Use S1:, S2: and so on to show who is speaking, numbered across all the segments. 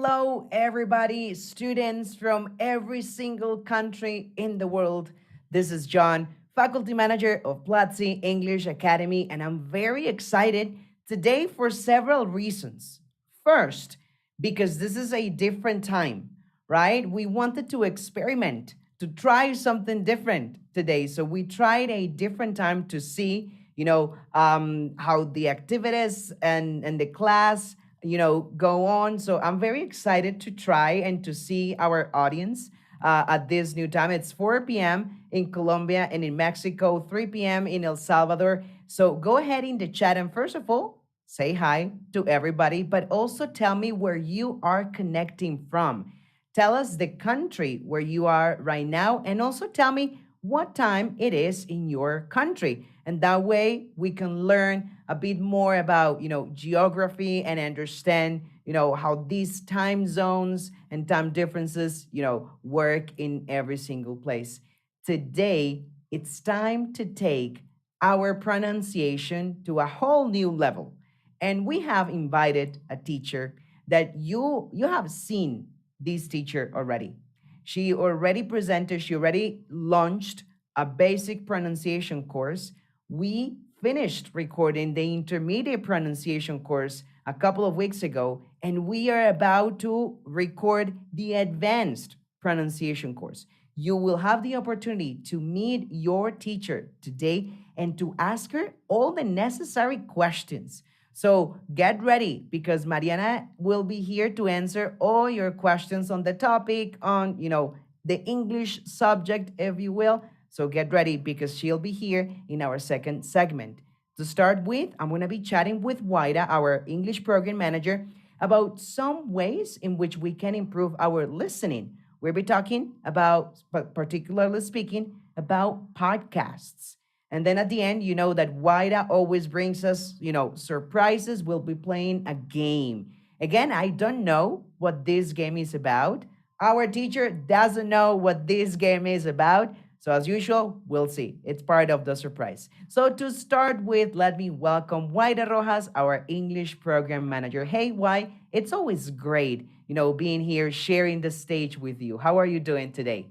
S1: Hello, everybody, students from every single country in the world. This is John, faculty manager of Platzi English Academy, and I'm very excited today for several reasons. First, because this is a different time, right? We wanted to experiment, to try something different today. So we tried a different time to see, how the activities and the class go on. So I'm very excited to try and to see our audience at this new time. It's 4 p.m. in Colombia and in Mexico, 3 p.m. in El Salvador. So go ahead in the chat and first of all, say hi to everybody, but also tell me where you are connecting from. Tell us the country where you are right now, and also tell me what time it is in your country. And that way we can learn a bit more about, geography and understand, how these time zones and time differences, work in every single place. Today, it's time to take our pronunciation to a whole new level. And we have invited a teacher that you have seen this teacher already. She already presented, she already launched a basic pronunciation course. We finished recording the intermediate pronunciation course a couple of weeks ago, and we are about to record the advanced pronunciation course. You will have the opportunity to meet your teacher today and to ask her all the necessary questions. So get ready because Mariana will be here to answer all your questions on the topic, on, the English subject, if you will. So get ready because she'll be here in our second segment. To start with, I'm going to be chatting with Waida, our English program manager, about some ways in which we can improve our listening. We'll be talking about, particularly speaking, about podcasts. And then at the end, you know that Waida always brings us, surprises. We'll be playing a game. Again, I don't know what this game is about. Our teacher doesn't know what this game is about. So as usual, we'll see. It's part of the surprise. So to start with, let me welcome Waida Rojas, our English program manager. Hey, Wai, it's always great, being here, sharing the stage with you. How are you doing today?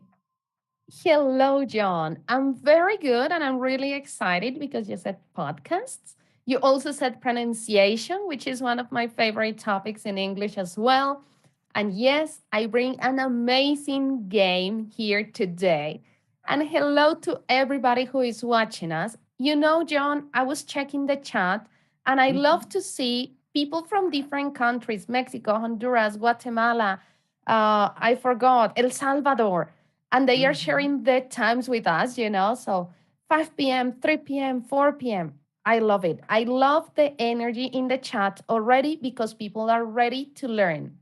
S2: Hello, John. I'm very good and I'm really excited because you said podcasts. You also said pronunciation, which is one of my favorite topics in English as well. And yes, I bring an amazing game here today. And hello to everybody who is watching us. John, I was checking the chat and I love
S1: Mhm.
S2: to see people from different countries: Mexico, Honduras, Guatemala. I forgot, El Salvador, and they are
S1: Mhm.
S2: sharing the times with us. So 5 p.m., 3 p.m., 4 p.m. I love it. I love the energy in the chat already because people are ready to learn.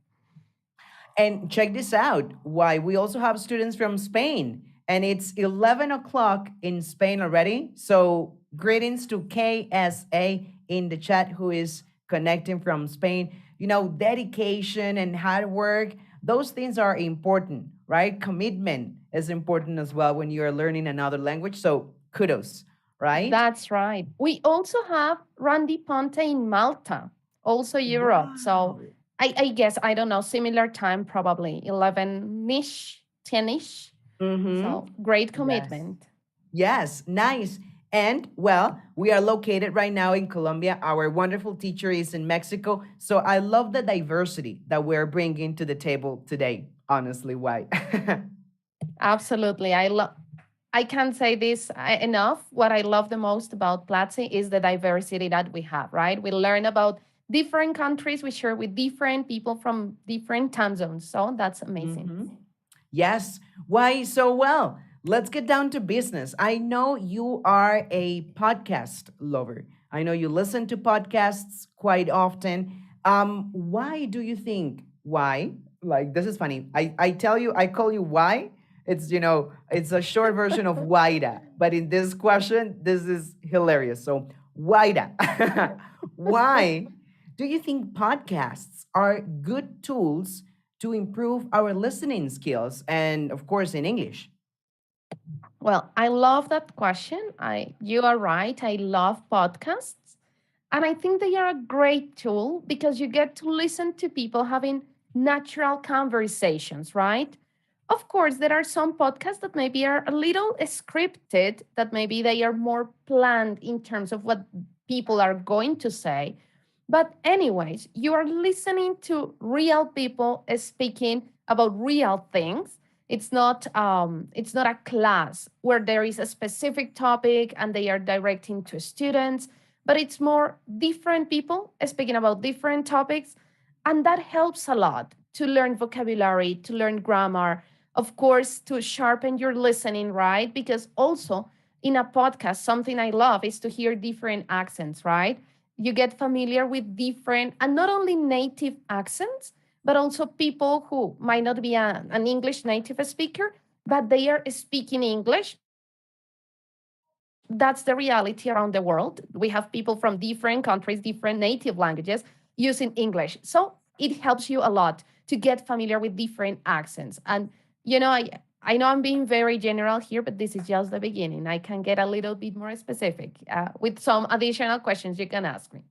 S1: And check this out. Why? We also have students from Spain, and it's 11 o'clock in Spain already. So, greetings to KSA in the chat who is connecting from Spain. Dedication and hard work, those things are important, right? Commitment is important as well when you're learning another language. So, kudos, right?
S2: That's right. We also have Randy Ponte in Malta, also Europe. So
S1: Wow.
S2: I guess, I don't know, similar time, probably 11-ish, 10-ish.
S1: Mm-hmm.
S2: So great
S1: Yes.
S2: commitment.
S1: Yes, nice. And well, we are located right now in Colombia. Our wonderful teacher is in Mexico. So I love the diversity that we're bringing to the table today. Honestly, why?
S2: Absolutely. I can't say this enough. What I love the most about Platzi is the diversity that we have, right? We learn about different countries, we share with different people from different time zones. So that's amazing.
S1: Hmm. Yes. Why so well? Let's get down to business. I know you are a podcast lover. I know you listen to podcasts quite often. Why do you think why? Like this is funny. I tell you, I call you why. It's a short version of Waida. But in this question, this is hilarious. So Waida. Why do you think podcasts are good tools to improve our listening skills and of course in English?
S2: Well, I love that question. You are right. I love podcasts. And I think they are a great tool because you get to listen to people having natural conversations, right? Of course, there are some podcasts that maybe are a little scripted, that maybe they are more planned in terms of what people are going to say. But, anyways, you are listening to real people speaking about real things. It's not a class where there is a specific topic and they are directing to students, but it's more different people speaking about different topics, and that helps a lot to learn vocabulary, to learn grammar, of course, to sharpen your listening, right? Because also in a podcast, something I love is to hear different accents, right? You get familiar with different, and not only native accents, but also people who might not be an English native speaker, but they are speaking English. That's the reality around the world. We have people from different countries, different native languages using English. So it helps you a lot to get familiar with different accents. And, I know I'm being very general here, but this is just the beginning. I can get a little bit more specific with some additional questions you can ask me.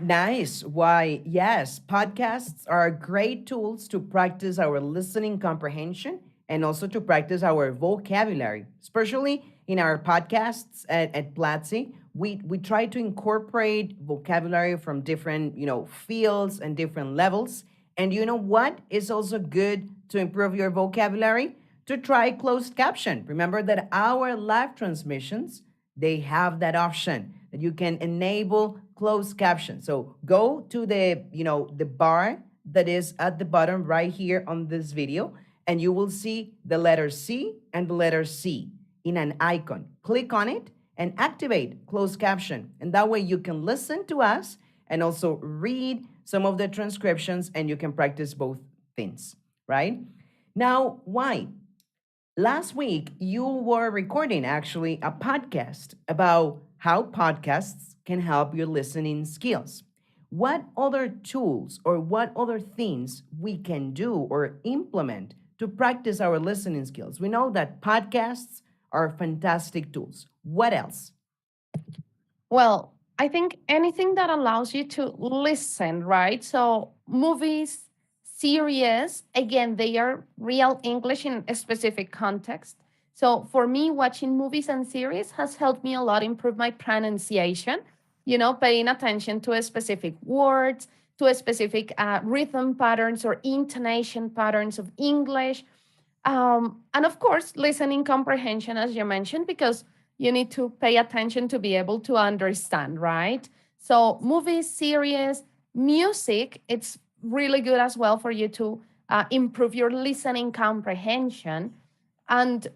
S1: Nice. Why, yes, podcasts are great tools to practice our listening comprehension and also to practice our vocabulary, especially in our podcasts at Platzi. We try to incorporate vocabulary from different, fields and different levels. And you know what is also good to improve your vocabulary? To try closed caption. Remember that our live transmissions, they have that option that you can enable closed caption. So go to the bar that is at the bottom right here on this video, and you will see the letter C and the letter C in an icon. Click on it and activate closed caption. And that way you can listen to us and also read some of the transcriptions, and you can practice both things, right? Now, why? Last week, you were recording actually a podcast about how podcasts can help your listening skills. What other tools or what other things we can do or implement to practice our listening skills? We know that podcasts are fantastic tools. What else?
S2: Well, I think anything that allows you to listen, right? So, movies, series, again, they are real English in a specific context. So, for me, watching movies and series has helped me a lot improve my pronunciation, paying attention to a specific words, to a specific rhythm patterns or intonation patterns of English. And of course, listening comprehension, as you mentioned, because you need to pay attention to be able to understand, right? So, movies, series, music, it's really good as well for you to improve your listening comprehension. And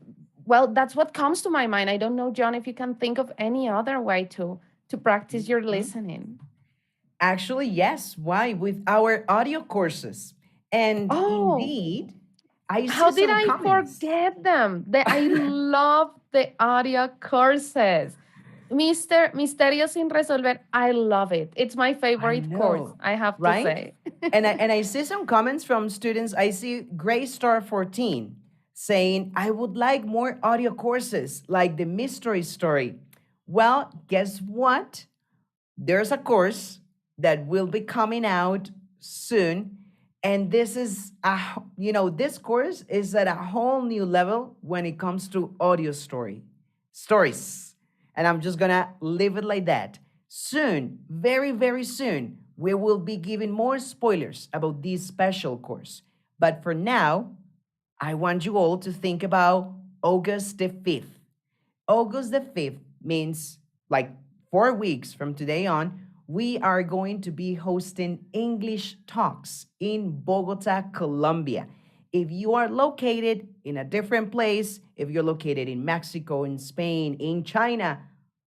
S2: well, that's what comes to my mind. I don't know, John, if you can think of any other way to practice your
S1: Mhm.
S2: listening.
S1: Actually, yes. Why? With our audio courses. And
S2: Oh,
S1: indeed, I
S2: how
S1: see
S2: did
S1: some
S2: I
S1: comments.
S2: forget them? I love the audio courses. Misterio sin resolver. I love it. It's my
S1: I
S2: favorite course,
S1: know,
S2: I have to
S1: right?
S2: say.
S1: And I see some comments from students. I see Gray Star 14 saying, I would like more audio courses like the mystery story. Well, guess what? There's a course that will be coming out soon. And this is this course is at a whole new level when it comes to audio stories. And I'm just gonna leave it like that. Soon, very, very soon, we will be giving more spoilers about this special course. But for now, I want you all to think about August the 5th. August the 5th means like 4 weeks from today on, we are going to be hosting English talks in Bogota, Colombia. If you are located in a different place, if you're located in Mexico, in Spain, in China,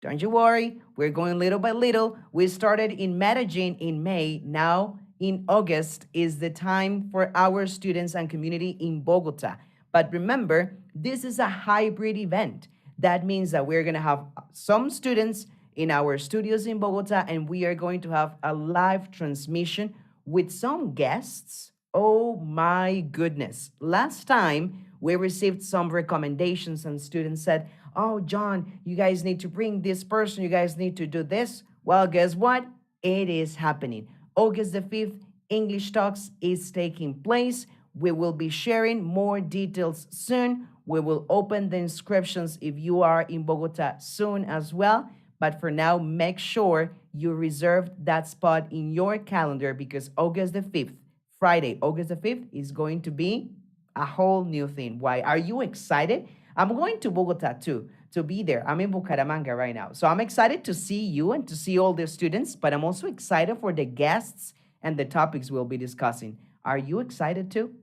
S1: don't you worry. We're going little by little. We started in Medellin in May. Now, in August, is the time for our students and community in Bogota. But remember, this is a hybrid event. That means that we're going to have some students in our studios in Bogota, and we are going to have a live transmission with some guests. Oh my goodness. Last time we received some recommendations, and students said, oh, John, you guys need to bring this person, you guys need to do this. Well, guess what? It is happening. August the 5th English Talks is taking place. We will be sharing more details soon. We will open the inscriptions if you are in Bogota soon as well. But for now, make sure you reserve that spot in your calendar because August the 5th, Friday, August the 5th, is going to be a whole new thing. Why? Are you excited? I'm going to Bogota too to be there. I'm in Bucaramanga right now. So I'm excited to see you and to see all the students, but I'm also excited for the guests and the topics we'll be discussing. Are you excited too?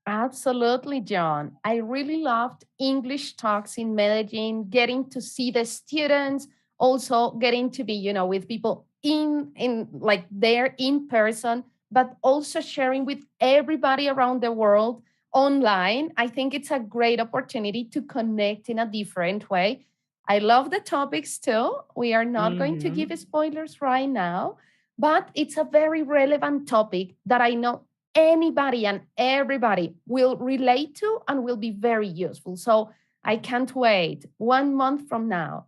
S2: Absolutely, John. I really loved English talks in Medellin, getting to see the students, also getting to be, with people in like there in person, but also sharing with everybody around the world online. I think it's a great opportunity to connect in a different way. I love the topics too. We are not going to give
S1: Mm-hmm.
S2: spoilers right now, but it's a very relevant topic that I know anybody and everybody will relate to and will be very useful. So I can't wait 1 month from now.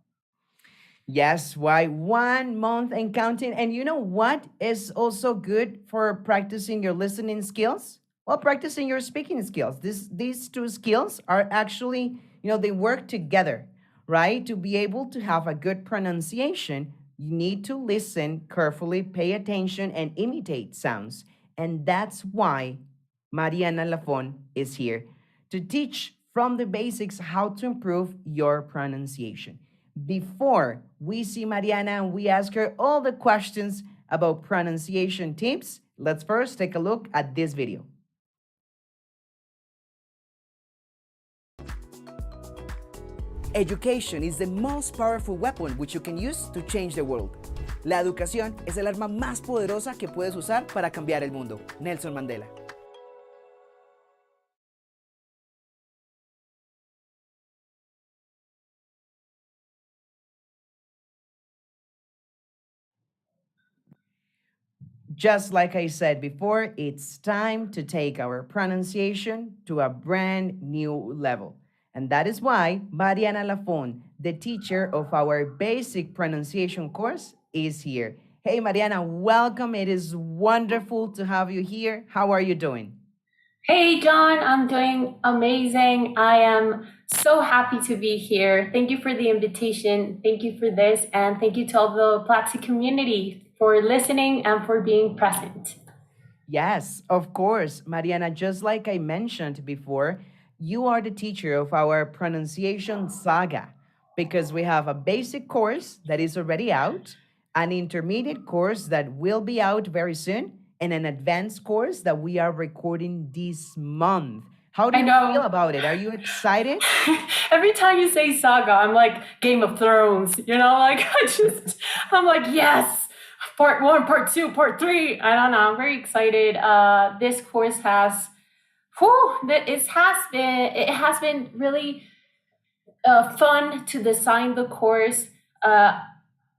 S1: Yes, why 1 month and counting. And you know what is also good for practicing your listening skills? Well, practicing your speaking skills. These two skills are actually, they work together, right? To be able to have a good pronunciation, you need to listen carefully, pay attention, and imitate sounds. And that's why Mariana Lafon is here to teach from the basics how to improve your pronunciation. Before we see Mariana and we ask her all the questions about pronunciation tips, let's first take a look at this video. Education is the most powerful weapon which you can use to change the world. La educación es el arma más poderosa que puedes usar para cambiar el mundo. Nelson Mandela. Just like I said before, it's time to take our pronunciation to a brand new level. And that is why Mariana Lafon, the teacher of our basic pronunciation course, is here. Hey, Mariana, welcome. It is wonderful to have you here. How are you doing?
S3: Hey, John, I'm doing amazing. I am so happy to be here. Thank you for the invitation. Thank you for this. And thank you to all the Platzi community for listening and for being present.
S1: Yes, of course, Mariana, just like I mentioned before, you are the teacher of our pronunciation saga because we have a basic course that is already out, an intermediate course that will be out very soon, and an advanced course that we are recording this month. How do
S3: I
S1: you feel
S3: know.
S1: about it? Are you excited?
S3: Every time you say saga, I'm like Game of Thrones, like I'm like, yes, part one, part two, part three. I don't know. I'm very excited. This course has, it has been really fun to design the course.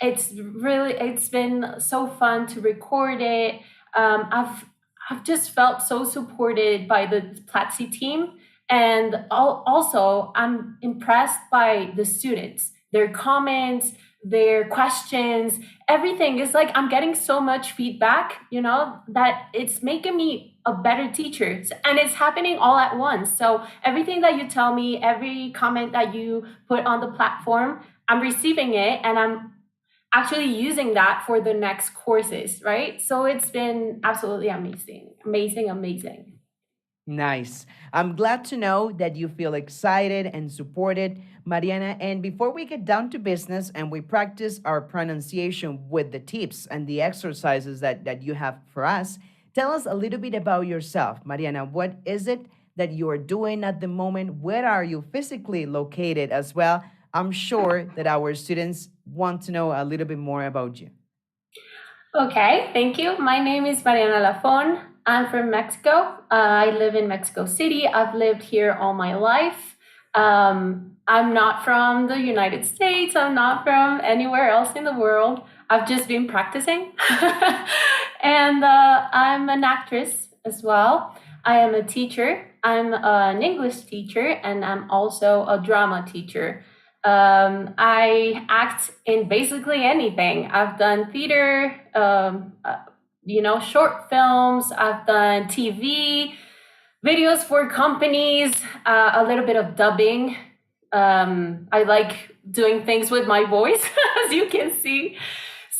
S3: It's been so fun to record it. I've just felt so supported by the Platzi team, and also I'm impressed by the students, their comments, their questions, everything is like I'm getting so much feedback, that it's making me a better teacher, and it's happening all at once. So everything that you tell me, every comment that you put on the platform, I'm receiving it, and I'm actually using that for the next courses, right? So it's been absolutely amazing, amazing, amazing.
S1: Nice. I'm glad to know that you feel excited and supported, Mariana. And before we get down to business and we practice our pronunciation with the tips and the exercises that you have for us, tell us a little bit about yourself, Mariana. What is it that you are doing at the moment? Where are you physically located as well? I'm sure that our students want to know a little bit more about you.
S3: Okay, thank you. My name is Mariana Lafon. I'm from Mexico. I live in Mexico City. I've lived here all my life. I'm not from the United States. I'm not from anywhere else in the world. I've just been practicing. And I'm an actress as well. I am a teacher. I'm an English teacher, and I'm also a drama teacher. I act in basically anything. I've done theater, short films. I've done TV, videos for companies, a little bit of dubbing. I like doing things with my voice, as you can see.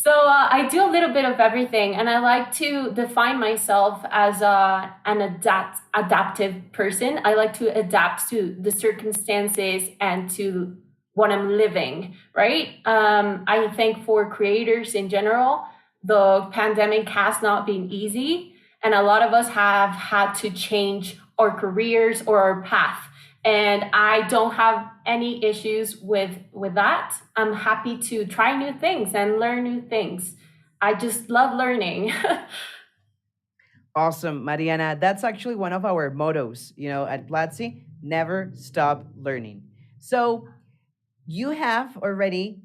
S3: So I do a little bit of everything, and I like to define myself as an adaptive person. I like to adapt to the circumstances and to what I'm living, right? I think for creators in general, the pandemic has not been easy, and a lot of us have had to change our careers or our path. And I don't have any issues with that. I'm happy to try new things and learn new things. I just love learning.
S1: Awesome, Mariana. That's actually one of our mottos, at Platzi, never stop learning. So you have already,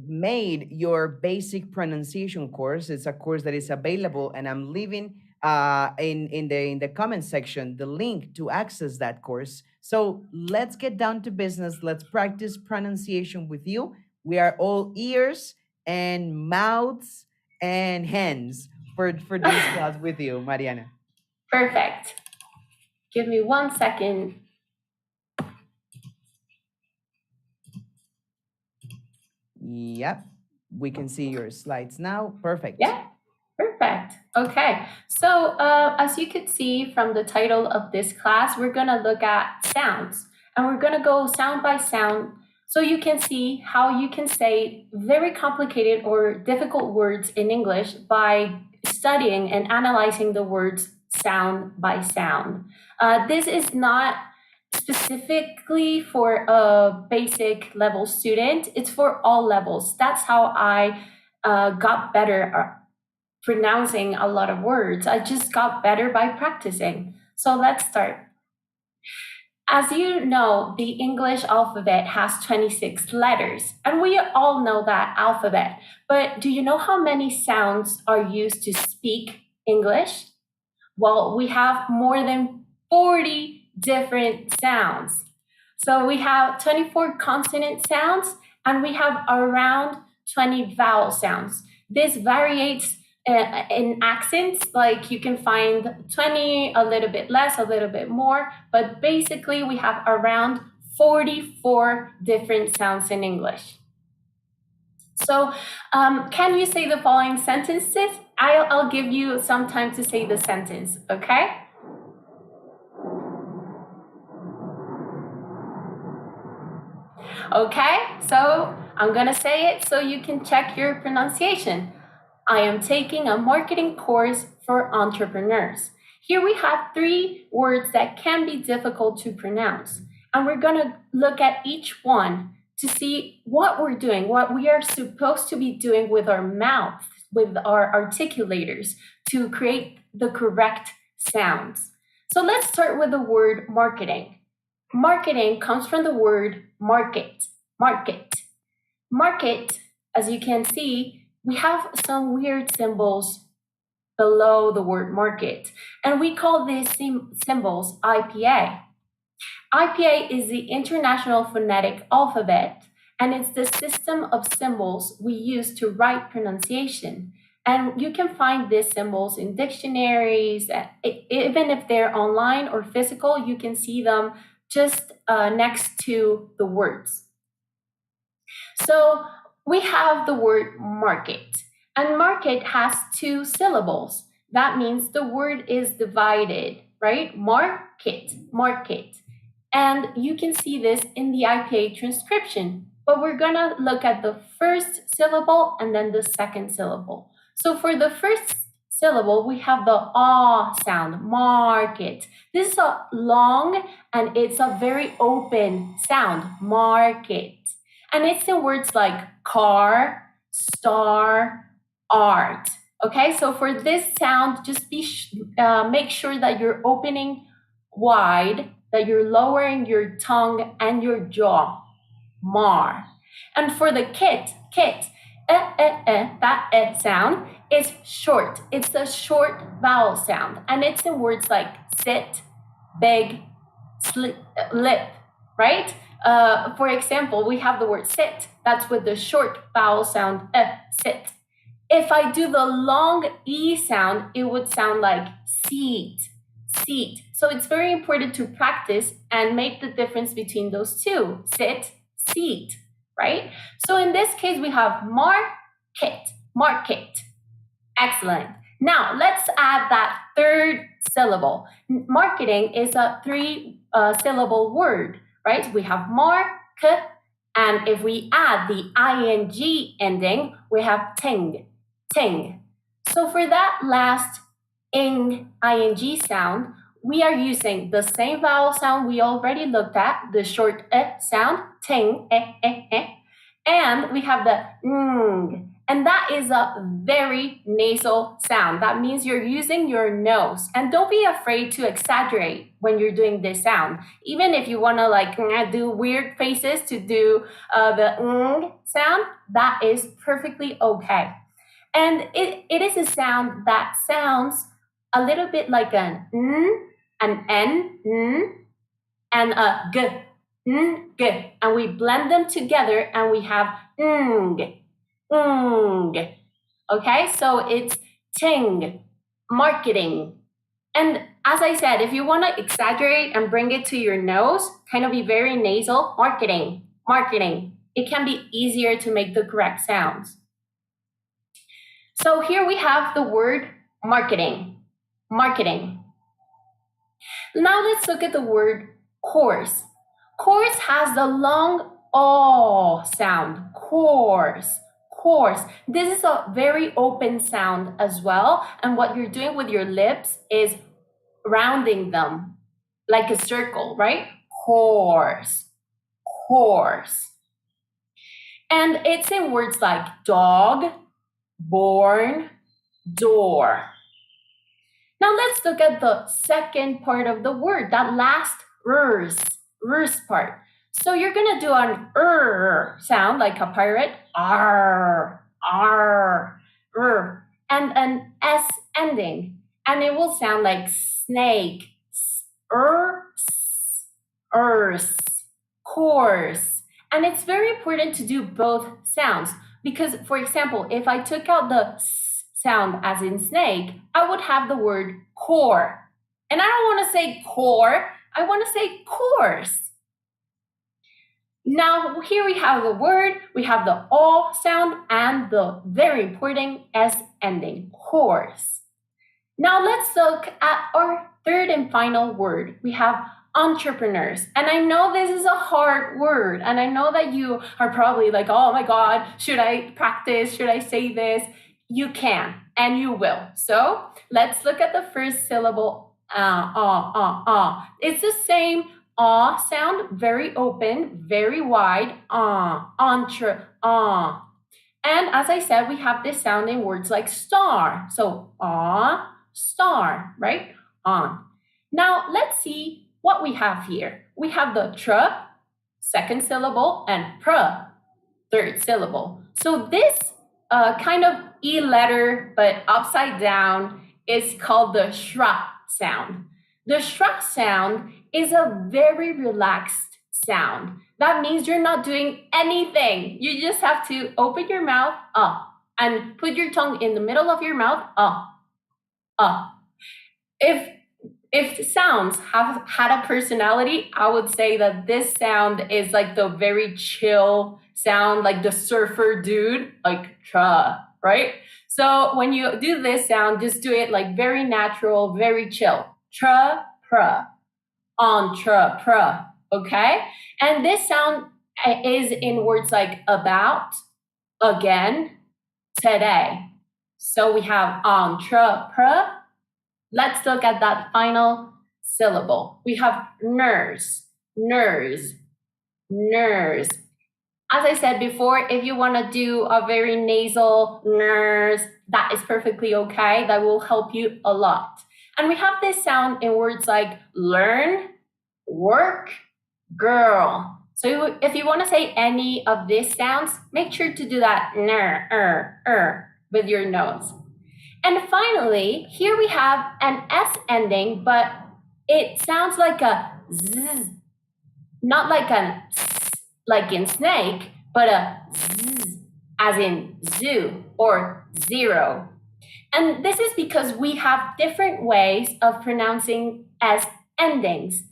S1: made your basic pronunciation course. It's a course that is available, and I'm leaving in the comment section the link to access that course. So let's get down to business. Let's practice pronunciation with you. We are all ears and mouths and hands for this class with you, Mariana.
S3: Perfect. Give me 1 second.
S1: Yep, we can see your slides now. Perfect.
S3: Yeah, perfect. Okay, so as you could see from the title of this class, we're going to look at sounds, and we're going to go sound by sound so you can see how you can say very complicated or difficult words in English by studying and analyzing the words sound by sound. This is not specifically for a basic level student. It's for all levels. That's how I got better pronouncing a lot of words. I just got better by practicing. So let's start. As you know, the English alphabet has 26 letters, and we all know that alphabet. But do you know how many sounds are used to speak English? Well, we have more than 40 different sounds. So we have 24 consonant sounds, and we have around 20 vowel sounds. This varies in accents, like you can find 20, a little bit less, a little bit more, but basically we have around 44 different sounds in English. So can you say the following sentences? I'll give you some time to say the sentence, okay? Okay, so I'm gonna say it so you can check your pronunciation. I am taking a marketing course for entrepreneurs. Here we have 3 words that can be difficult to pronounce, and we're gonna look at each one to see what we're doing, what we are supposed to be doing with our mouth, with our articulators to create the correct sounds. So let's start with the word marketing. Marketing comes from the word market. Market, as you can see, we have some weird symbols below the word market, and we call these symbols IPA. IPA is the International Phonetic Alphabet, and it's the system of symbols we use to write pronunciation. And you can find these symbols in dictionaries, even if they're online or physical, you can see them just next to the words. So we have the word market, and market has 2 syllables. That means the word is divided, right? Market. And you can see this in the IPA transcription, but we're gonna look at the first syllable and then the second syllable. So for the first syllable, we have the ah sound, market. This is a long and it's a very open sound, market. And it's in words like car, star, art. Okay, so for this sound, just make sure that you're opening wide, that you're lowering your tongue and your jaw. Mar. And for the kit, that sound is short. It's a short vowel sound, and it's in words like sit, big, lip, right? For example, we have the word sit. That's with the short vowel sound, sit. If I do the long E sound, it would sound like seat, seat. So it's very important to practice and make the difference between those two, sit, seat, right? So in this case, we have market, market. Excellent. Now let's add that third syllable. Marketing is a three syllable word, right? We have mark, and if we add the ing ending, we have ting, ting. So for that last ing sound, we are using the same vowel sound we already looked at, the short sound, ting, and we have the ng. And that is a very nasal sound. That means you're using your nose. And don't be afraid to exaggerate when you're doing this sound. Even if you want to like do weird faces to do the ng sound, that is perfectly okay. And it is a sound that sounds a little bit like an an n, and a g, g. And we blend them together and we have ng. Okay, so it's ting, marketing. And as I said, if you want to exaggerate and bring it to your nose, kind of be very nasal, marketing, marketing. It can be easier to make the correct sounds. So here we have the word marketing, marketing. Now let's look at the word course. Course has the long O sound, course. Course. This is a very open sound as well. And what you're doing with your lips is rounding them like a circle, right? Course, course. And it's in words like dog, born, door. Now let's look at the second part of the word, that last rs part. So you're gonna do an sound like a pirate, r, and an s ending, and it will sound like snake, course. And it's very important to do both sounds because, for example, if I took out the s sound as in snake, I would have the word core, and I don't want to say core, I want to say course. Now, here we have the word, we have the O sound and the very important S ending, course. Now let's look at our third and final word. We have entrepreneurs. And I know this is a hard word, and I know that you are probably like, oh my God, should I practice? Should I say this? You can, and you will. So let's look at the first syllable, It's the same sound, very open, very wide, entre, And as I said, we have this sound in words like star. So, star, right? On. Now, let's see what we have here. We have the tr, second syllable, and pr, third syllable. So this kind of E letter, but upside down, is called the shra sound. The shra sound is a very relaxed sound. That means you're not doing anything. You just have to open your mouth, and put your tongue in the middle of your mouth, If sounds have had a personality, I would say that this sound is like the very chill sound, like the surfer dude, like tra, right? So when you do this sound, just do it like very natural, very chill. Tra, pra, entre, pra, okay? And this sound is in words like about, again, today. So we have entre, pra. Let's look at that final syllable. We have nurse, nurse, nurse. As I said before, if you want to do a very nasal nurse, that is perfectly okay. That will help you a lot. And we have this sound in words like learn, work, girl. So if you want to say any of these sounds, make sure to do that with your nose. And finally, here we have an S ending, but it sounds like a z, not like a s, like in snake, but a z, as in zoo, or 0. And this is because we have different ways of pronouncing S endings.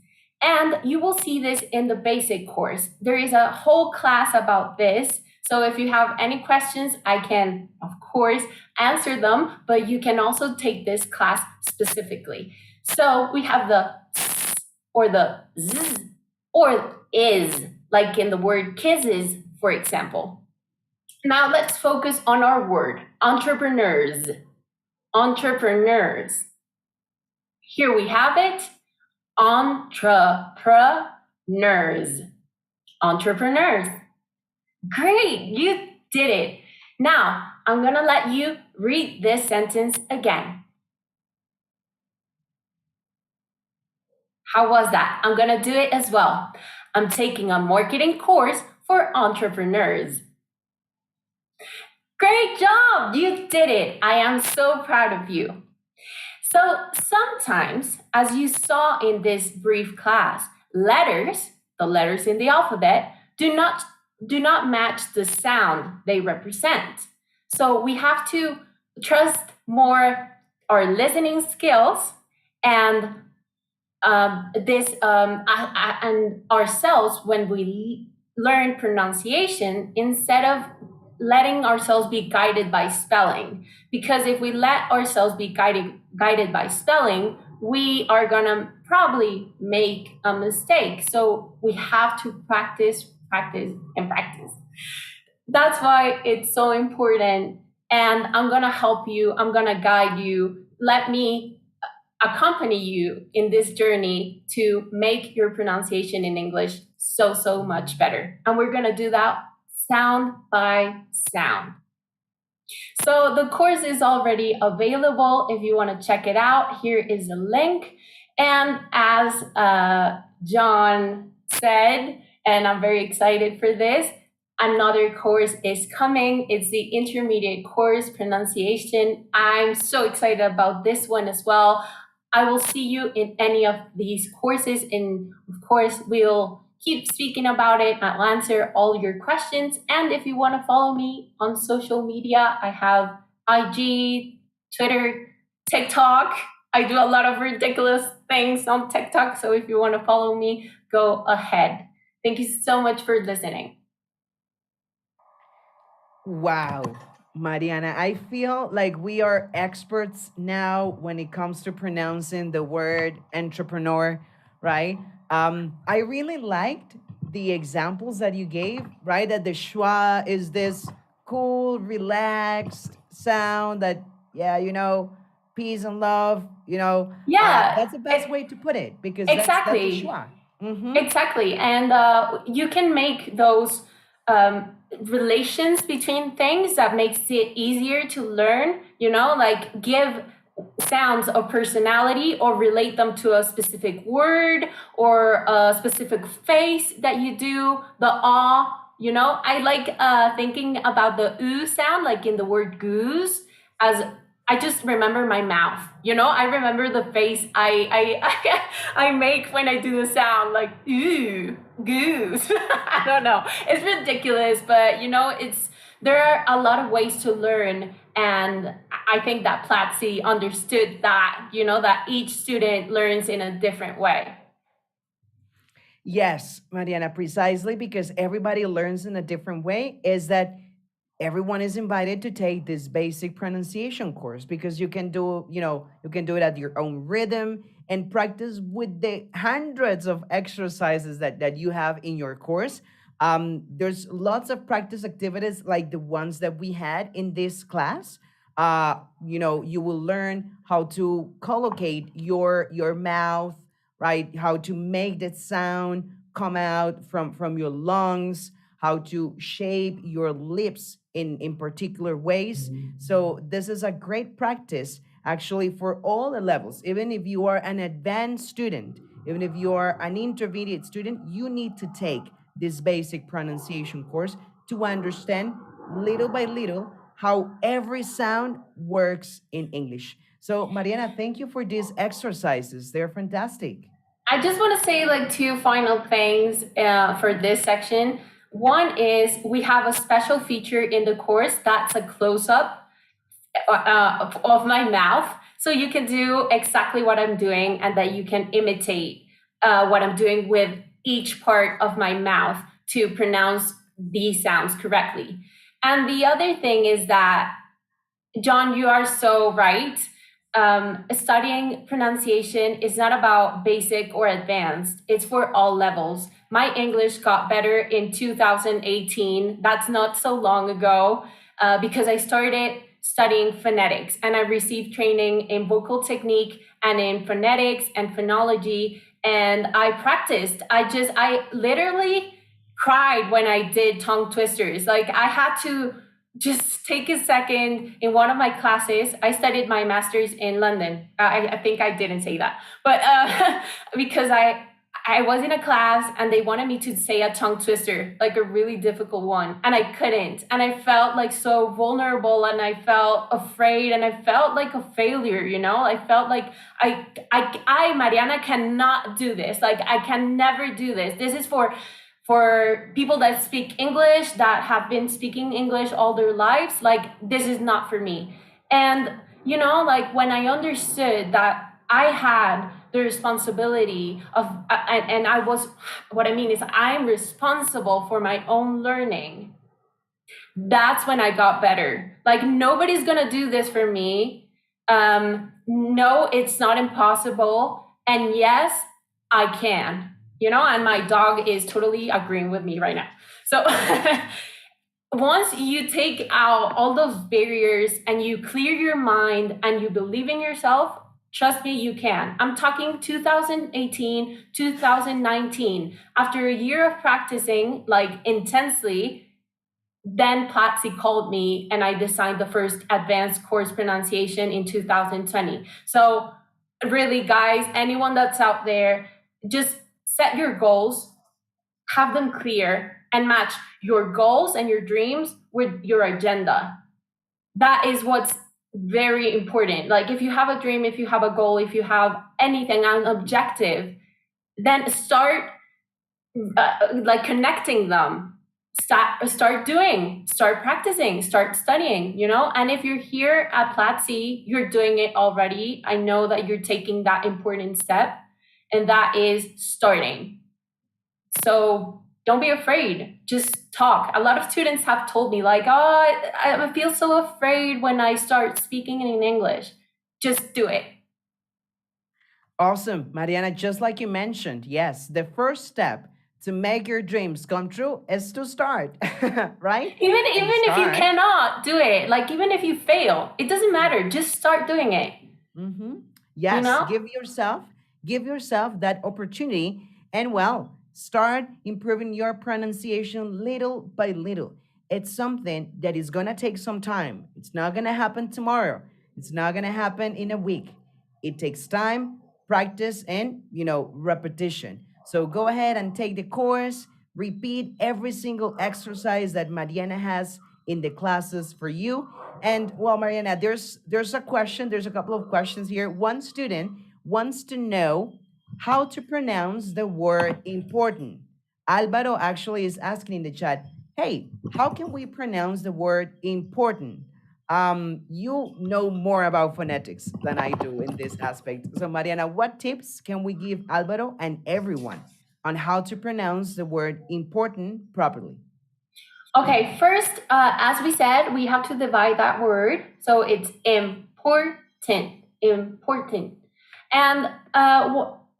S3: And you will see this in the basic course. There is a whole class about this. So if you have any questions, I can, of course, answer them, but you can also take this class specifically. So we have the s or the z or is, like in the word kisses, for example. Now let's focus on our word, entrepreneurs. Entrepreneurs. Here we have it, entrepreneurs. Entrepreneurs. Great, you did it. Now, I'm gonna let you read this sentence again. How was that? I'm gonna do it as well. I'm taking a marketing course for entrepreneurs. Great job, you did it. I am so proud of you. So sometimes, as you saw in this brief class, letters, the letters in the alphabet, do not match the sound they represent. So we have to trust more our listening skills and and ourselves when we learn pronunciation instead of letting ourselves be guided by spelling. Because if we let ourselves be guided by spelling, we are gonna probably make a mistake. So we have to practice, and practice. That's why it's so important. And I'm gonna help you, I'm gonna guide you. Let me accompany you in this journey to make your pronunciation in English so much better. And we're gonna do that sound by sound. So the course is already available. If you want to check it out, here is the link. And as John said, and I'm very excited for this, another course is coming. It's the intermediate course, pronunciation. I'm so excited about this one as well. I will see you in any of these courses. And of course, we'll keep speaking about it. I'll answer all your questions. And if you want to follow me on social media, I have IG, Twitter, TikTok. I do a lot of ridiculous things on TikTok. So if you want to follow me, go ahead. Thank you so much for listening.
S1: Wow, Mariana, I feel like we are experts now when it comes to pronouncing the word entrepreneur, right? I really liked the examples that you gave, right? That the schwa is this cool, relaxed sound that, yeah, peace and love,
S3: Yeah,
S1: that's the best way to put it because that's the
S3: exactly.
S1: schwa.
S3: Exactly. And you can make those relations between things that makes it easier to learn, like give sounds of personality or relate them to a specific word or a specific face that you do, the ah, I like thinking about the oo sound, like in the word goose, as I just remember my mouth, I remember the face I make when I do the sound, like ooh, goose. I don't know, it's ridiculous, but there are a lot of ways to learn. And I think that Platzi understood that, that each student learns in a different way.
S1: Yes, Mariana, precisely because everybody learns in a different way, is that everyone is invited to take this basic pronunciation course because you can do it at your own rhythm and practice with the hundreds of exercises that you have in your course. There's lots of practice activities like the ones that we had in this class. You will learn how to collocate your mouth, right? How to make that sound come out from your lungs, how to shape your lips in particular ways. So this is a great practice actually for all the levels. Even if you are an advanced student, even if you are an intermediate student, you need to take this basic pronunciation course to understand little by little how every sound works in English. So Mariana, thank you for these exercises. They're fantastic.
S3: I just want to say like two final things for this section. One is we have a special feature in the course that's a close-up of my mouth. So you can do exactly what I'm doing, and that you can imitate what I'm doing with each part of my mouth to pronounce these sounds correctly. And the other thing is that, John, you are so right. Studying pronunciation is not about basic or advanced, it's for all levels. My English got better in 2018. That's not so long ago, because I started studying phonetics, and I received training in vocal technique and in phonetics and phonology. And I practiced. I literally cried when I did tongue twisters. Like, I had to just take a second in one of my classes. I studied my master's in London. I think I didn't say that, but because I was in a class and they wanted me to say a tongue twister, like a really difficult one, and I couldn't. And I felt like so vulnerable, and I felt afraid, and I felt like a failure, you know? I felt like I Mariana, cannot do this. Like, I can never do this. This is for people that speak English, that have been speaking English all their lives. Like, this is not for me. And, you know, like, when I understood that I had the responsibility of, and I was, what I mean is, I'm responsible for my own learning. That's when I got better. Like, nobody's gonna do this for me. No, it's not impossible. And yes, I can, you know, and my dog is totally agreeing with me right now. So once you take out all those barriers and you clear your mind and you believe in yourself, trust me, you can. I'm talking 2018, 2019. After a year of practicing, like, intensely, then Platzi called me and I designed the first advanced course pronunciation in 2020. So really, guys, anyone that's out there, just set your goals, have them clear, and match your goals and your dreams with your agenda. That is what's very important. Like, if you have a dream, if you have a goal, if you have anything, an objective, then start like connecting them. Start doing, start practicing, start studying, you know? And if you're here at Platzi, you're doing it already. I know that you're taking that important step, and that is starting. So don't be afraid. Just talk. A lot of students have told me, like, oh, I feel so afraid when I start speaking in English. Just do it.
S1: Awesome, Mariana. Just like you mentioned, yes, the first step to make your dreams come true is to start, right?
S3: Even
S1: And
S3: if you
S1: start.
S3: cannot do it, like, even if you fail, it doesn't matter. Just start doing it.
S1: Mm-hmm.
S3: You
S1: Yes,
S3: know?
S1: give yourself that opportunity, and well, start improving your pronunciation little by little. It's something that is gonna take some time. It's not gonna happen tomorrow. It's not gonna happen in a week. It takes time, practice, and repetition. So go ahead and take the course. Repeat every single exercise that Mariana has in the classes for you. And well, Mariana, there's a question. There's a couple of questions here. One student wants to know how to pronounce the word important. Alvaro actually is asking in the chat, hey, how can we pronounce the word important? You know more about phonetics than I do in this aspect. So, Mariana, what tips can we give Alvaro and everyone on how to pronounce the word important properly?
S3: Okay, first, as we said, we have to divide that word. So it's important, important. And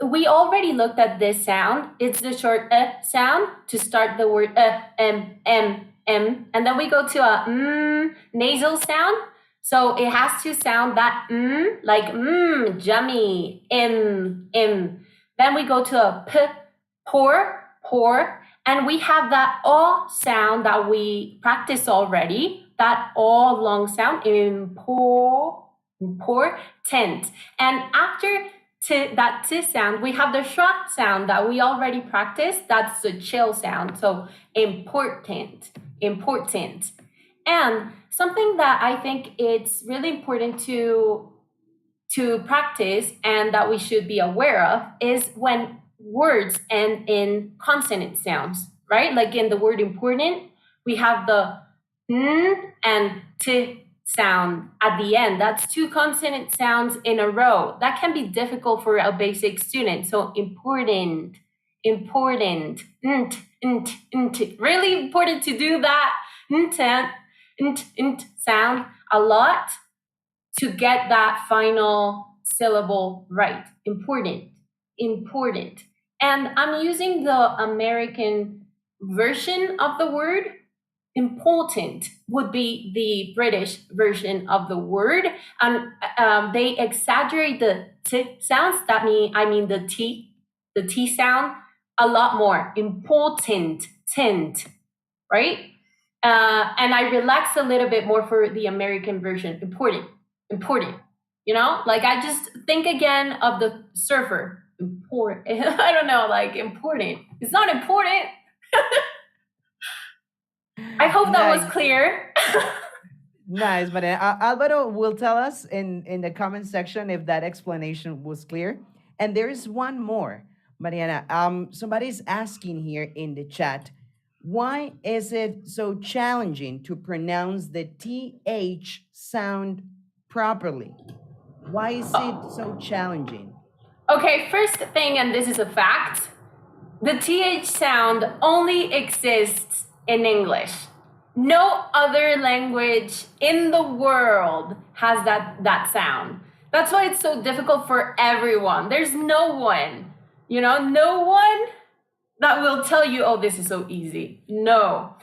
S3: we already looked at this sound. It's the short sound to start the word and then we go to a nasal sound. So it has to sound that like yummy, Then we go to a p, pour, and we have that o sound that we practice already. That o long sound, important. And after that t sound, we have the short sound that we already practiced. That's the chill sound. So important. And something that I think it's really important to practice and that we should be aware of is when words end in consonant sounds, right? Like in the word important, we have the n and t sound at the end. That's two consonant sounds in a row. That can be difficult for a basic student. So important, important, really important to do that sound a lot to get that final syllable right. Important, important. And I'm using the American version of the word. Important would be the British version of the word. And they exaggerate the t sounds. I mean the T sound a lot more. Important, tint, right? And I relax a little bit more for the American version. Important, important. You know, like I just think again of the surfer. Important. I don't know, like important. It's not important. I hope that was
S1: Nice.
S3: clear.
S1: Nice, Mariana. Alvaro will tell us in the comment section if that explanation was clear. And there is one more, Mariana. Somebody's asking here in the chat, why is it so challenging to pronounce the TH sound properly? Why is it so challenging?
S3: Okay, first thing, and this is a fact, the TH sound only exists in English. No other language in the world has that sound. That's why it's so difficult for everyone. There's no one, no one that will tell you, oh, this is so easy. No.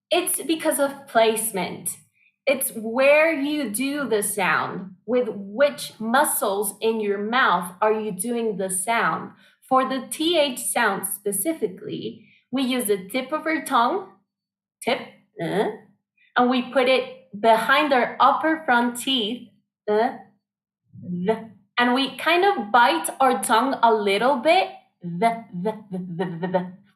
S3: It's because of placement. It's where you do the sound, with which muscles in your mouth are you doing the sound. For the TH sound specifically, we use the tip of our tongue, tip, and we put it behind our upper front teeth, and we kind of bite our tongue a little bit,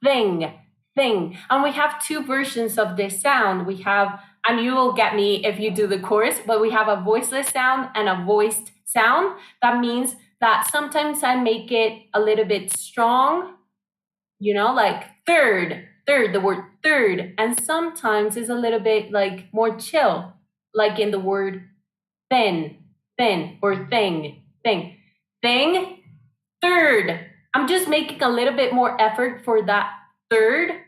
S3: thing. And we have two versions of this sound. We have, and you will get me if you do the chorus, but we have a voiceless sound and a voiced sound. That means that sometimes I make it a little bit strong, like third, the word third. And sometimes it's a little bit like more chill, like in the word thin, or thing, third. I'm just making a little bit more effort for that third,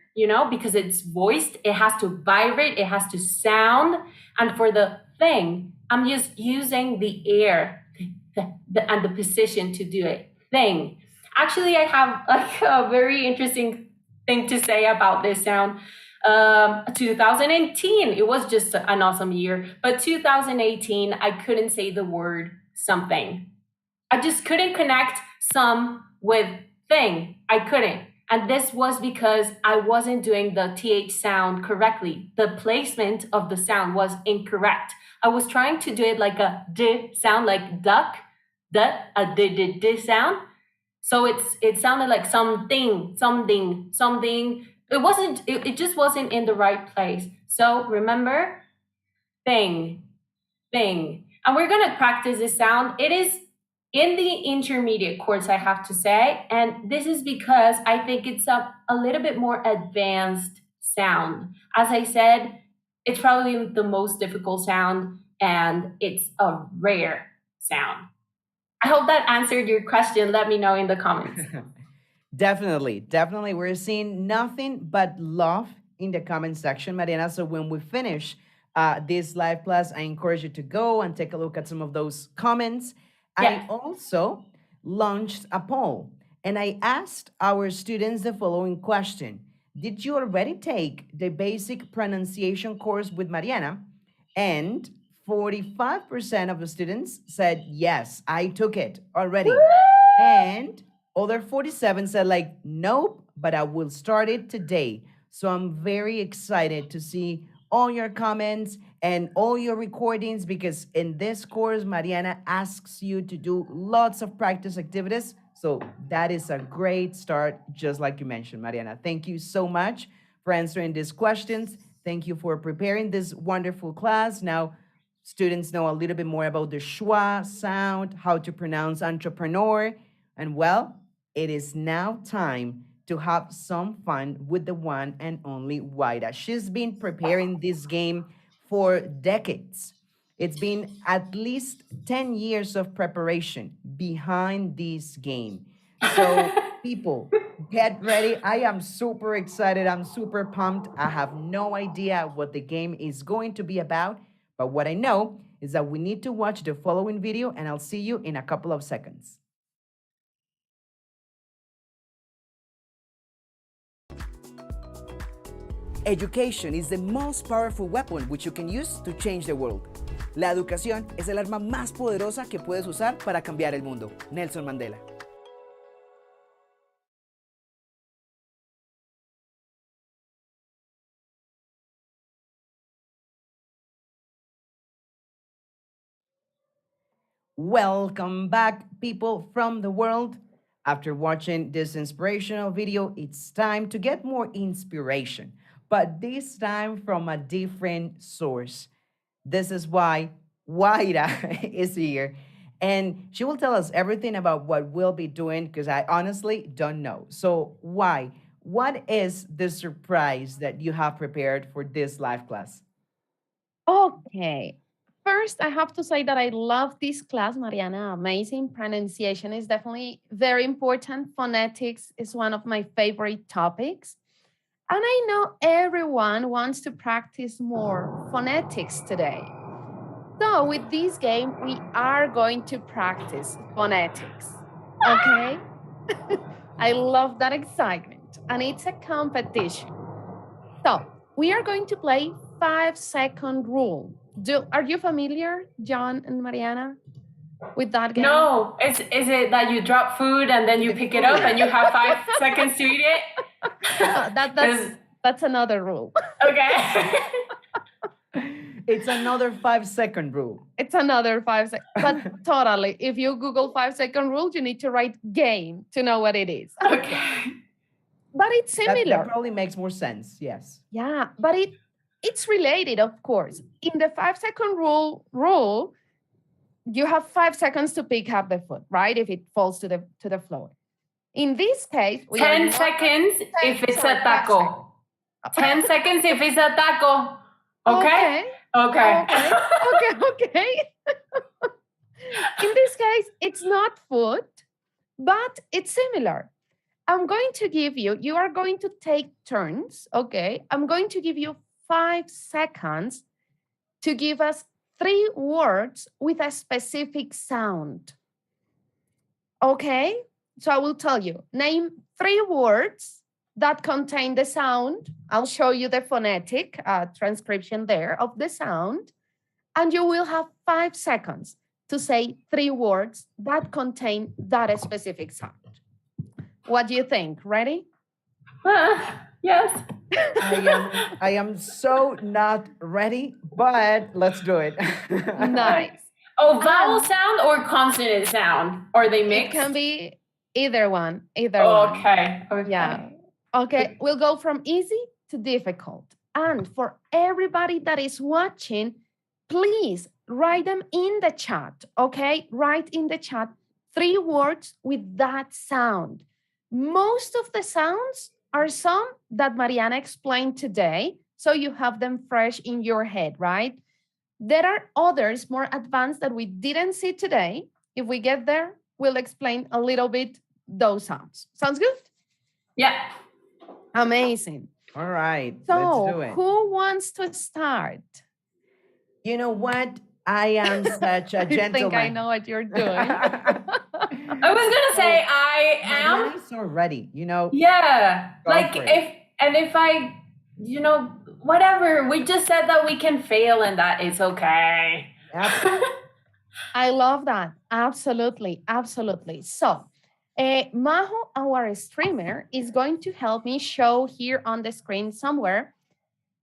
S3: because it's voiced, it has to vibrate, it has to sound. And for the thing, I'm just using the air and the position to do it. Thing. Actually, I have like a very interesting thing to say about this sound. 2018, it was just an awesome year, but 2018, I couldn't say the word something. I just couldn't connect some with thing. I couldn't. And this was because I wasn't doing the TH sound correctly. The placement of the sound was incorrect. I was trying to do it like a D sound, like duck, a D sound. So it sounded like something. It just wasn't in the right place. So remember, thing. And we're gonna practice this sound. It is in the intermediate course, I have to say, and this is because I think it's a little bit more advanced sound. As I said, it's probably the most difficult sound, and it's a rare sound. I hope that answered your question. Let me know in the comments.
S1: Definitely. We're seeing nothing but love in the comment section, Mariana. So when we finish this live class, I encourage you to go and take a look at some of those comments.
S3: Yeah.
S1: I also launched a poll and I asked our students the following question. Did you already take the basic pronunciation course with Mariana? And 45% of the students said, yes, I took it already.
S3: Woo!
S1: And other 47 said like, nope, but I will start it today. So I'm very excited to see all your comments and all your recordings, because in this course, Mariana asks you to do lots of practice activities. So that is a great start, just like you mentioned, Mariana. Thank you so much for answering these questions. Thank you for preparing this wonderful class. Now, students know a little bit more about the schwa sound, how to pronounce entrepreneur, and well, it is now time to have some fun with the one and only Waida. She's been preparing this game for decades. It's been at least 10 years of preparation behind this game. So, people, get ready. I am super excited. I'm super pumped. I have no idea what the game is going to be about, but what I know is that we need to watch the following video, and I'll see you in a couple of seconds. Education is the most powerful weapon which you can use to change the world. La educación es el arma más poderosa que puedes usar para cambiar el mundo. Nelson Mandela. Welcome back, people from the world. After watching this inspirational video, it's time to get more inspiration, but this time from a different source. This is why Waira is here, and she will tell us everything about what we'll be doing because I honestly don't know. So, why? What is the surprise that you have prepared for this live class?
S2: Okay. First, I have to say that I love this class, Mariana. Amazing. Pronunciation is definitely very important. Phonetics is one of my favorite topics. And I know everyone wants to practice more phonetics today. So, with this game, we are going to practice phonetics. Okay? I love that excitement. And it's a competition. So, we are going to play 5-second rule. Are you familiar, John and Mariana, with that game?
S3: No, is it that you drop food and then you pick it up and you have 5 seconds to eat it?
S2: That's another rule.
S3: Okay.
S1: It's another 5-second rule.
S2: It's another 5 seconds. But totally, if you Google 5-second rule, you need to write game to know what it is.
S3: Okay.
S2: But it's similar.
S1: That probably makes more sense, yes.
S2: Yeah, but it's related, of course. In the 5-second rule, you have 5 seconds to pick up the food, right? If it falls to the floor. In this case,
S3: 10 seconds if it's a taco. 10 seconds if it's a taco. Okay? Okay.
S2: Okay. In this case, it's not food, but it's similar. I'm going to give you are going to take turns, okay? I'm going to give you 5 seconds to give us 3 words with a specific sound. Okay? So I will tell you, name 3 words that contain the sound. I'll show you the phonetic transcription there of the sound. And you will have 5 seconds to say 3 words that contain that specific sound. What do you think? Ready?
S3: Yes.
S1: I am so not ready, but let's do it.
S2: Nice.
S3: Oh, vowel sound or consonant sound? Are they mixed?
S2: It can be either one.
S3: Okay.
S2: Yeah. Okay, we'll go from easy to difficult. And for everybody that is watching, please write them in the chat, okay? Write in the chat 3 words with that sound. Most of the sounds are some that Mariana explained today, so you have them fresh in your head, right? There are others more advanced that we didn't see today. If we get there, we'll explain a little bit those sounds. Sounds good?
S3: Yeah.
S2: Amazing.
S1: All right,
S2: so
S1: let's do it.
S2: Who wants to start?
S1: You know what? I am such a gentleman.
S2: I think I know what you're doing.
S3: I was gonna say I am.
S1: Mariana is so ready, you know.
S3: Yeah. Like
S1: for it.
S3: if I, whatever. We just said that we can fail and that it's okay.
S2: I love that. Absolutely. So, Majo, our streamer, is going to help me show here on the screen somewhere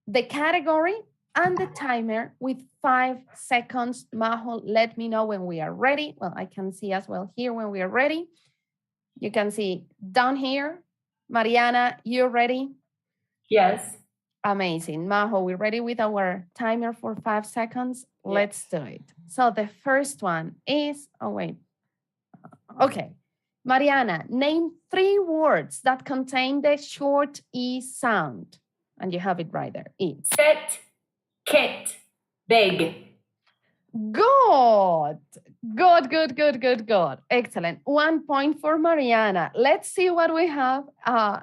S2: the category and the timer with 5 seconds. Majo, let me know when we are ready. Well, I can see as well here when we are ready. You can see down here. Mariana, you ready?
S3: Yes.
S2: Amazing. Majo, we're ready with our timer for 5 seconds. Yes. Let's do it. So the first one is, okay. Mariana, name 3 words that contain the short E sound. And you have it right there, E.
S3: Set, kit, Big.
S2: Good. Good. Excellent. 1 point for Mariana. Let's see what we have.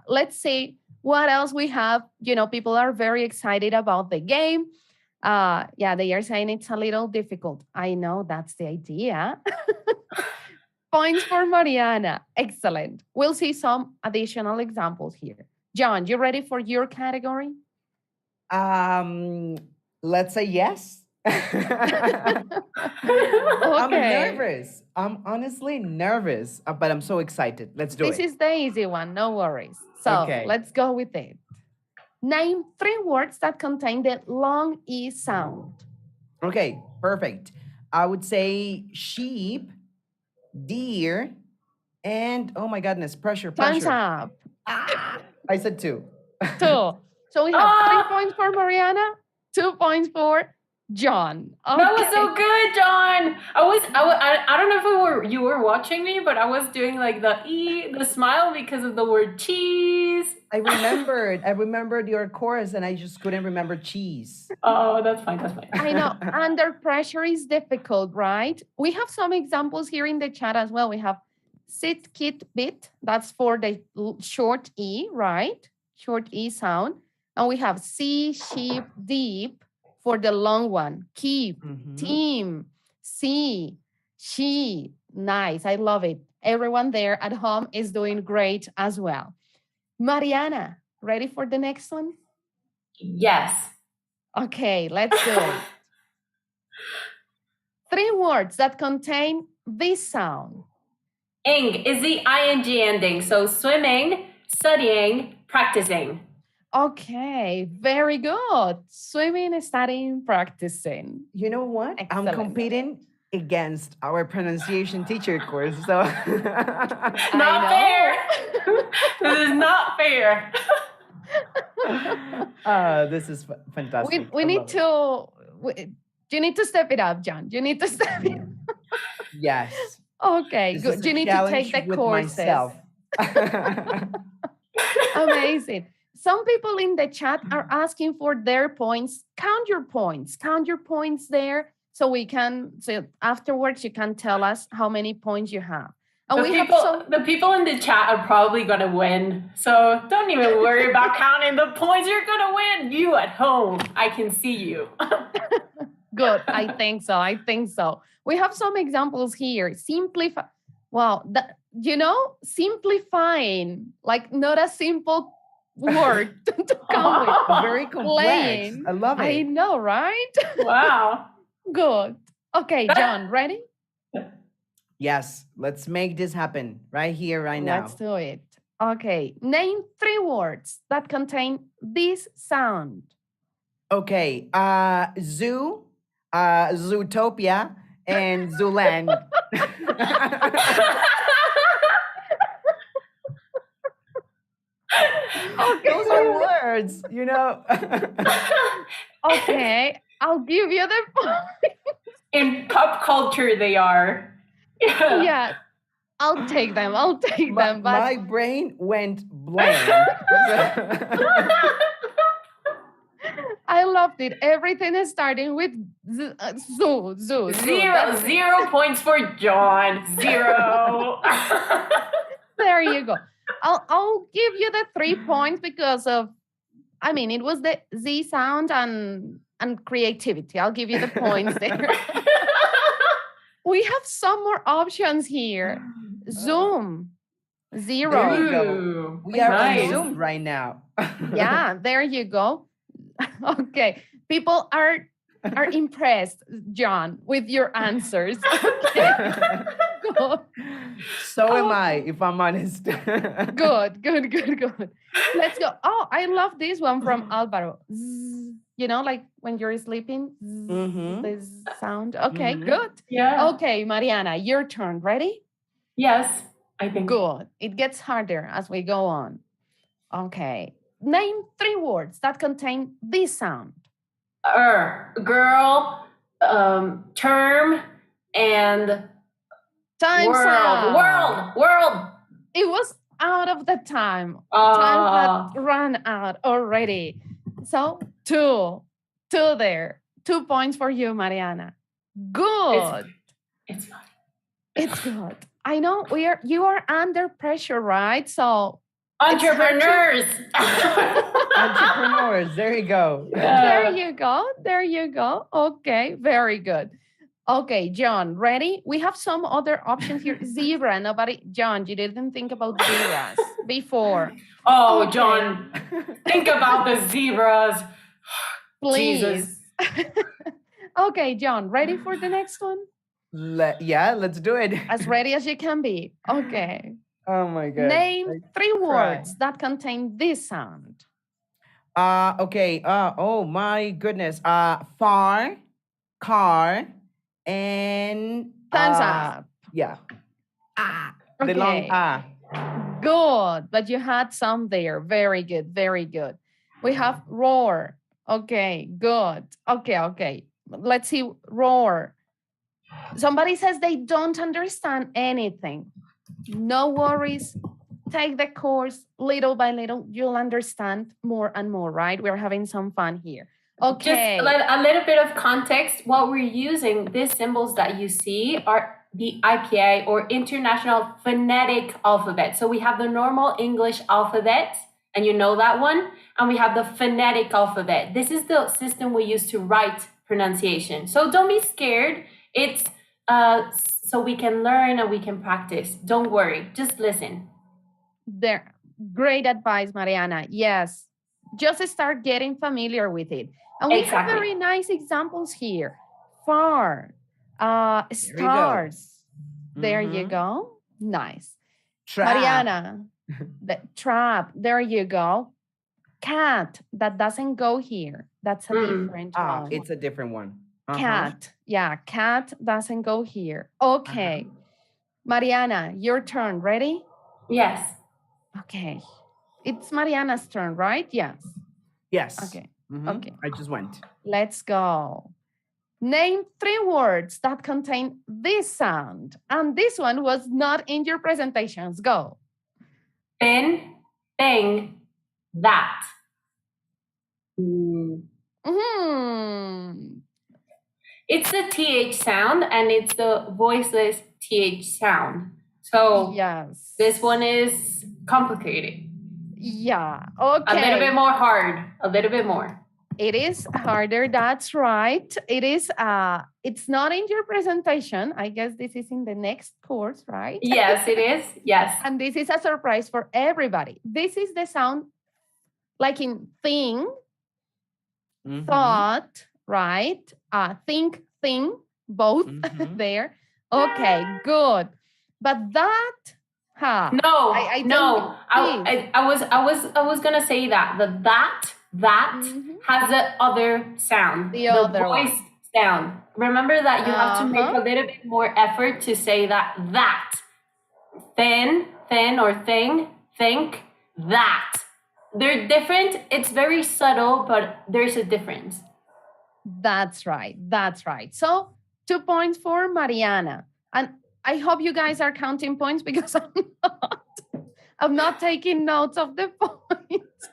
S2: Let's see what else we have. People are very excited about the game. Yeah, they are saying it's a little difficult. I know that's the idea. Points for Mariana. Excellent. We'll see some additional examples here. John, you ready for your category?
S1: Let's say yes. I'm nervous. I'm honestly nervous, but I'm so excited. Let's do
S2: This
S1: it.
S2: is the easy one, no worries. So let's go with it. Name 3 words that contain the long E sound.
S1: Okay, perfect. I would say sheep, deer, and oh my goodness, pressure.
S2: Time's up.
S1: I said 2.
S2: 2. So we have 3 points for Mariana, 2 points for John. Okay.
S3: That was so good, John. I don't know if you were watching me, but I was doing like the smile because of the word cheese.
S1: I remembered your chorus, and I just couldn't remember cheese.
S3: Oh, that's fine.
S2: I know. Under pressure is difficult, right? We have some examples here in the chat as well. We have sit, kit, bit. That's for the short E, right? Short E sound. And we have see, sheep, deep for the long one. Keep, team, see, she. Nice. I love it. Everyone there at home is doing great as well. Mariana, ready for the next one?
S3: Yes.
S2: Okay, let's do it. 3 words that contain this sound.
S3: Ing is the ing ending. So swimming, studying, practicing.
S2: Okay, very good. Swimming, studying, practicing.
S1: You know what?
S2: Excellent.
S1: I'm competing against our pronunciation teacher course. So
S2: Not fair.
S3: This is not fair.
S1: This is fantastic.
S2: We need to. You need to step it up, John. You need to step it up.
S1: Yes.
S2: Okay,
S1: This
S2: good.
S1: is
S2: You
S1: a
S2: need to
S1: challenge
S2: take the
S1: with
S2: courses.
S1: myself.
S2: Amazing. Some people in the chat are asking for their points. Count your points. Count your points there so we can. So afterwards, you can tell us how many points you have. And
S3: the people in the chat are probably going to win. So don't even worry about counting the points. You're going to win. You at home, I can see you.
S2: Good. I think so. We have some examples here. Simplify. Wow. Simplifying, like not a simple word to come with.
S1: Very complex.
S2: Playing.
S1: I love it.
S2: I know, right?
S3: Wow.
S2: Good. Okay, John, ready?
S1: Yes, let's make this happen right here, right now.
S2: Let's do it. Okay, name 3 words that contain this sound.
S1: Okay, zoo, Zootopia, and Zooland.
S2: Okay.
S1: Those are words,
S2: Okay, I'll give you the point.
S3: In pop culture, they are.
S2: Yeah, I'll take them. But
S1: my brain went blank.
S2: I loved it. Everything is starting with zoo.
S3: 0 points for John. 0.
S2: There you go. I'll give you the 3 points because of, it was the Z sound and creativity. I'll give you the points there. We have some more options here. Zoom, 0.
S1: There you go. We are on Zoom right now.
S2: Yeah, there you go. Okay, people are impressed, John, with your answers. Okay.
S1: So am I, if I'm honest.
S2: Good. Let's go. Oh, I love this one from Alvaro. Zzz, like when you're sleeping, zzz, this sound. Okay, good.
S3: Yeah.
S2: Okay, Mariana, your turn. Ready?
S3: Yes, I think.
S2: Good. It gets harder as we go on. Okay. Name 3 words that contain this sound.
S3: Girl, term, and
S2: Time's up.
S3: World.
S2: It was out of the time. Time had run out already. So 2 there. 2 points for you, Mariana.
S3: It's
S2: Good.
S3: it's fine.
S2: It's good. I know you are under pressure, right? So it's hard to
S3: Entrepreneurs.
S1: Entrepreneurs. There you go.
S2: there you go. There you go. Okay, very good. Okay, John, ready? We have some other options here. Zebra. Nobody, John, you didn't think about zebras before.
S3: Oh,
S2: Okay.
S3: John, think about the zebras.
S2: Please.
S3: Jesus.
S2: Okay, John, ready for the next one?
S1: Yeah, let's do it.
S2: As ready as you can be. Okay.
S1: Oh my God.
S2: Name three
S1: cry.
S2: words that contain this sound.
S1: Okay. Oh my goodness. Far, car, and
S2: Thumbs up.
S1: yeah. The long
S2: Okay. Good, but you had some there. Very good, very good. We have roar. Okay, good. Okay. Let's see, roar. Somebody says they don't understand anything. No worries. Take the course little by little. You'll understand more and more, right? We're having some fun here. Okay.
S3: Just a little bit of context. What we're using, these symbols that you see are the IPA or International Phonetic Alphabet. So we have the normal English alphabet, and you know that one, and we have the phonetic alphabet. This is the system we use to write pronunciation. So don't be scared. It's so we can learn and we can practice. Don't worry. Just listen.
S2: There, great advice, Mariana. Yes, just start getting familiar with it. And we have very nice examples here. Far, stars. There you go. Nice.
S1: Trap.
S2: Mariana, the trap. There you go. Cat, that doesn't go here. That's a different one.
S1: It's a different one.
S2: Cat. Yeah, cat doesn't go here. Okay. Mariana, your turn. Ready?
S3: Yes.
S2: Okay. It's Mariana's turn, right? Yes.
S1: Yes.
S2: Okay.
S1: Okay. I just went.
S2: Let's go. Name three words that contain this sound. And this one was not in your presentations. Go.
S3: Thin, thing, that. It's the TH sound and it's the voiceless TH sound. So
S2: yes,
S3: this one is complicated.
S2: Yeah. Okay.
S3: A little bit more hard. A little bit more.
S2: It is harder. That's right. It is. It's not in your presentation. I guess this is in the next course, right?
S3: Yes, it is. Yes.
S2: And this is a surprise for everybody. This is the sound like in thing, thought, right? Think, thing, both there. Okay, good. But that,
S3: no,
S2: I
S3: no. I was gonna say that that has the other sound,
S2: the other
S3: voice
S2: one.
S3: sound. Remember that you have to make a little bit more effort to say that. Thin or thing, think, that. They're different. It's very subtle, but there's a difference.
S2: That's right. That's right. So 2 points for Mariana. And I hope you guys are counting points because I'm not taking notes of the points.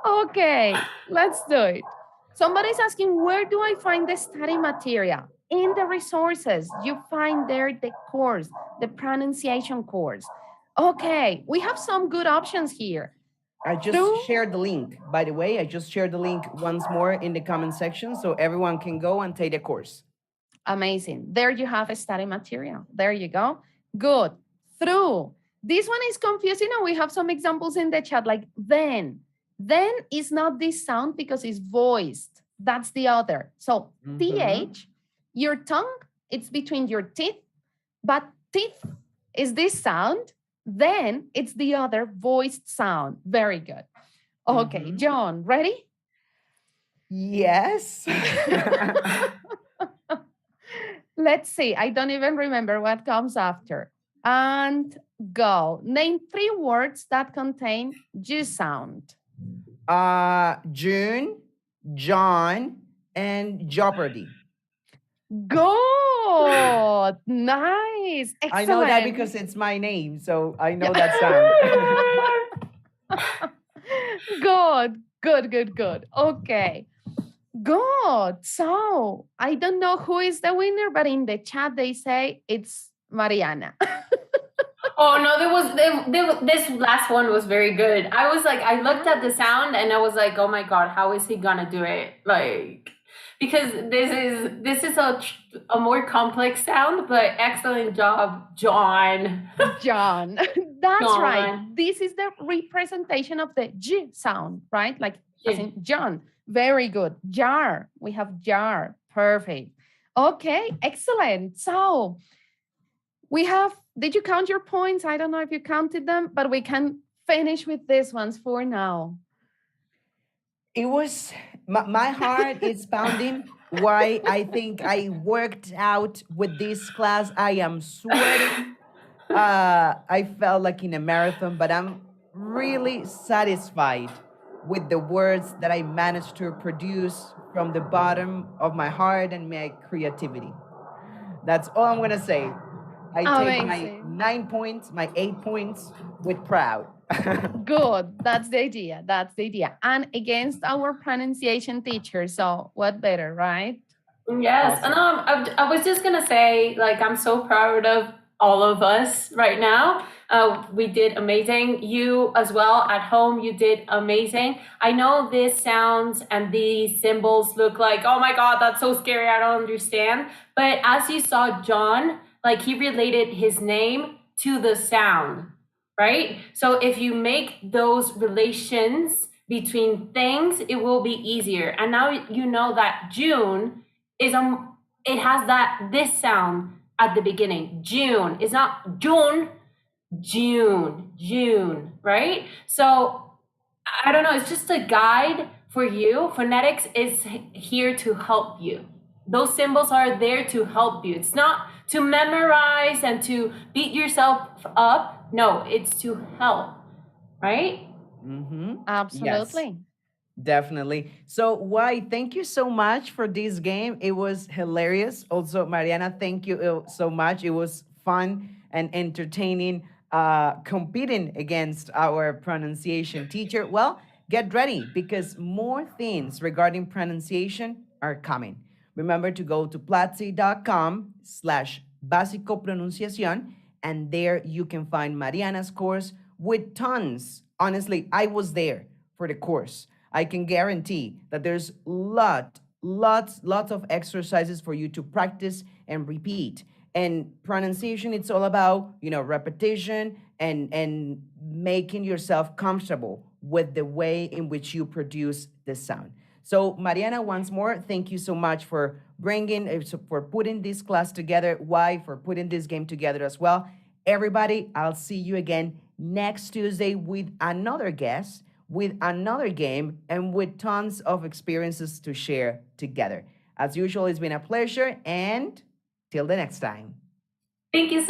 S2: Okay, let's do it. Somebody's asking, where do I find the study material? In the resources, you find there the course, the pronunciation course. Okay, we have some good options here.
S1: I just shared the link. By the way, I just shared the link once more in the comment section so everyone can go and take the course.
S2: Amazing. There you have a study material. There you go. Good. Through. This one is confusing and we have some examples in the chat like then. Then is not this sound because it's voiced. That's the other. So TH, your tongue, it's between your teeth, but teeth is this sound. Then it's the other voiced sound. Very good. Okay, John, ready?
S1: Yes.
S2: Let's see. I don't even remember what comes after. And go. Name 3 words that contain G sound.
S1: June, John, and Jeopardy.
S2: Good. Nice. Excellent.
S1: I know that because it's my name, so I know that sound.
S2: Good. Okay. Good. So I don't know who is the winner, but in the chat they say it's Mariana.
S3: Oh no, this last one was very good. I was like, I looked at the sound and I was like, oh my god, how is he gonna do it? Like, because this is a more complex sound, but excellent job, John.
S2: John. That's right.
S3: John.
S2: This is the representation of the J sound, right? Like as
S3: Yeah.
S2: in John. Very good. Jar. We have jar. Perfect. Okay, excellent. So we have, did you count your points? I don't know if you counted them, but we can finish with these ones for now.
S1: It was my heart is pounding. Why I think I worked out with this class. I am sweating. I felt like in a marathon, but I'm really satisfied with the words that I managed to produce from the bottom of my heart and my creativity. That's all I'm gonna say. I take my
S2: Amazing.
S1: 9 points, my 8 points with proud.
S2: Good. That's the idea. That's the idea. And against our pronunciation teacher. So what better, right?
S3: Yes, and
S1: Awesome.
S3: I was just gonna say, like, I'm so proud of all of us right now. We did amazing. You as well at home, you did amazing. I know these sounds and these symbols look like, oh my god, that's so scary. I don't understand. But as you saw, John, like he related his name to the sound, right? So if you make those relations between things, it will be easier. And now you know that June is it has that this sound at the beginning. June is not June, June, right? So I don't know, it's just a guide for you. Phonetics is here to help you. Those symbols are there to help you. It's not to memorize and to beat yourself up. No, it's to help, right?
S1: Mm-hmm. Yes.
S2: Absolutely.
S1: Definitely. So, why? Thank you so much for this game. It was hilarious. Also, Mariana, thank you so much. It was fun and entertaining competing against our pronunciation teacher. Well, get ready because more things regarding pronunciation are coming. Remember to go to platzi.com/básico pronunciación, and there you can find Mariana's course with tons. Honestly, I was there for the course. I can guarantee that there's lots of exercises for you to practice and repeat. And pronunciation, it's all about, repetition and making yourself comfortable with the way in which you produce the sound. So, Mariana, once more, thank you so much for for putting this class together. Why? For putting this game together as well. Everybody, I'll see you again next Tuesday with another guest, with another game, and with tons of experiences to share together. As usual, it's been a pleasure, and till the next time.
S3: Thank you